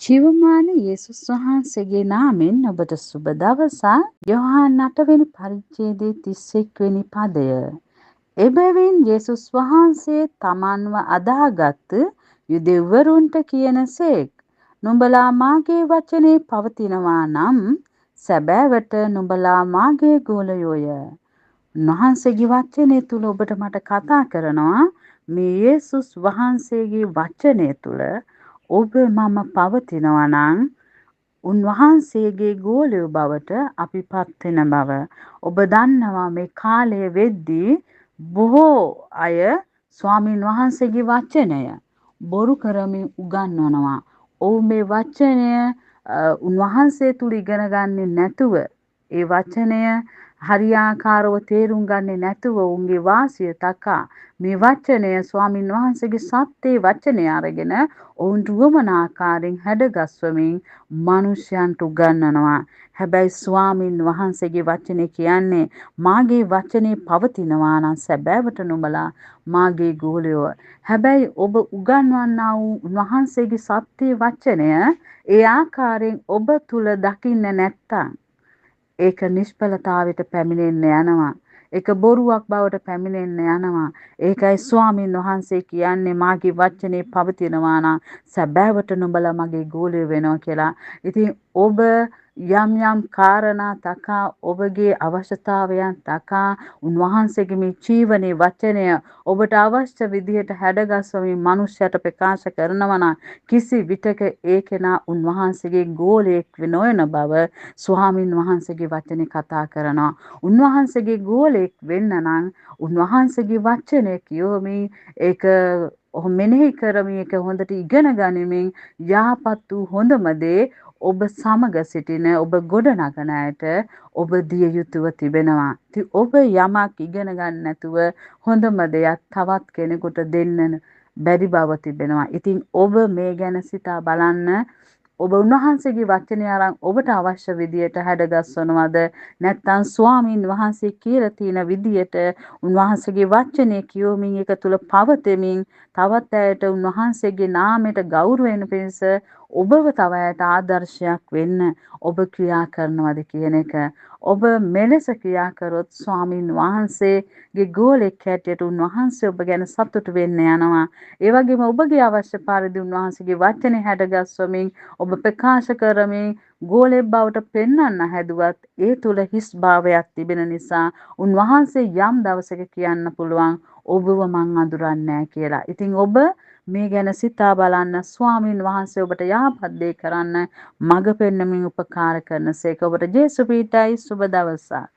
ජීවමාන යේසුස් වහන්සේගේ නාමෙන් ඔබට සුබ දවසක්. යොහාන් 8 වෙනි පරිච්ඡේදයේ 31 වෙනි පදය. එබැවින් යේසුස් වහන්සේ තමන්ව අදාගත් යුදෙව්වරුන්ට කියනසේක්. නුඹලා මාගේ වචනේ පවතිනවා නම් සැබෑවට නුඹලා මාගේ ගෝලයෝය. උන්වහන්සේගේ වචනය තුල ඔබට මට කතා කරනවා මේ යේසුස් වහන්සේගේ වචනය තුල ඔබ මම පවතිනවා නම් උන්වහන්සේගේ ගෝලයෝ බවට අපිපත් වෙන බව. ඔබ දන්නවා මේ කාලය වෙද්දී බොහෝ අය ස්වාමින් වහන්සේගේ වචනය බොරු කරමින් උගන්වනවා. ඔව් මේ වචනය උන්වහන්සේ තුල ඉගෙන ගන්නේ නැතුව ඒ වචනය හරියාකාරව තේරුම් ගන්නේ නැතුව උන්ගේ වාසිය තකා මේ වචනය ස්වාමින් වහන්සේගේ සත්‍යයේ වචනය අරගෙන ඔවුන්ට වමනාකාරයෙන් හැඩගස්වමින් මිනිසයන්ට උගන්වනවා. හැබැයි ස්වාමින් වහන්සේගේ වචනේ කියන්නේ මාගේ වචනේ පවතිනවා නම් සැබෑවට නුඹලා මාගේ ගෝලයෝ. හැබැයි ඔබ උගන්වන්නා වූ වහන්සේගේ සත්‍ය වචනය ඒ ආකාරයෙන් ඔබ තුල දකින්න නැත්තම් ඒක නිෂ්ඵලතාවයට පැමිණෙන්න යනවා. ඒක බොරුවක් බවට පැමිණෙන්න යනවා. ඒකයි ස්වාමින් වහන්සේ කියන්නේ මාගේ වචනේ පවතිනවා නම් සැබෑවට නුඹලා මගේ ගෝලය වෙනවා කියලා. ඉතින් ඔබ යම් යම් කාරණා තකා ඔබගේ අවශ්‍යතාවයන් තකා උන්වහන්සේගේ මේ ජීවනයේ වචනය ඔබට අවශ්‍ය විදිහට හැඩගස්වමින් මනුෂ්‍යයට ප්‍රකාශ කරනවා නම් කිසි විටක ඒ කෙනා උන්වහන්සේගේ ගෝලයක් නොවන බව ස්වාමින් වහන්සේගේ වචනේ කතා කරනවා. උන්වහන්සේගේ ගෝලයක් වෙන්න නම් උන්වහන්සේගේ වචනය කියවමින් ඒක මෙනෙහි කරමින් ඒක හොඳට ඉගෙන ගනිමින් යහපත් වූ හොඳම දේ ඔබ සමග සිටින ඔබ ගොඩනගන අයට ඔබ දිය යුතුව තිබෙනවා. ඉතින් ඔබ යමක් ඉගෙන ගන්න නැතුව හොඳම දෙයක් තවත් කෙනෙකුට දෙන්න බැරි බව තිබෙනවා. ඉතින් ඔබ මේ ගැන සිතා බලන්න. ඔබ උන්වහන්සේගේ වචනය අරන් ඔබට අවශ්‍ය විදියට හැඩගස්වනවද නැත්නම් ස්වාමින් වහන්සේ කියලා තියෙන විදියට උන්වහන්සේගේ වචනය කියවමින් ඒක තුල පවතෙමින් තවත් අයට උන්වහන්සේගේ නාමයට ගෞරවයෙන් පිණිස ඔබව තව අයට ආදර්ශයක් වෙන්න ඔබ ක්‍රියා කරනවද කියන එක. ඔබ මෙලෙස ක්‍රියා කරොත් ස්වාමින් වහන්සේගේ ගෝලෙක් හැටියට උන්වහන්සේ ඔබ ගැන සතුටු වෙන්න යනවා. ඒ වගේම ඔබගේ අවශ්‍ය පරිදි උන්වහන්සේගේ වචනේ හැඩගස්වමින් ඔබ ප්‍රකාශ කරමින් ගෝලෙක් බවට පෙන්වන්න හැදුවත් ඒ තුල හිස් භාවයක් තිබෙන නිසා උන්වහන්සේ යම් දවසක කියන්න පුළුවන් ඔබව මං අඳුරන්නේ නැහැ කියලා. ඉතින් ඔබ මේ ගැන සිතා බලන්න ස්වාමින් වහන්සේ ඔබට යහපත් දේ කරන්න මඟ පෙන්වමින් උපකාර කරනසේක. ඔබට ජේසු පීඨයි සුබ දවසක්.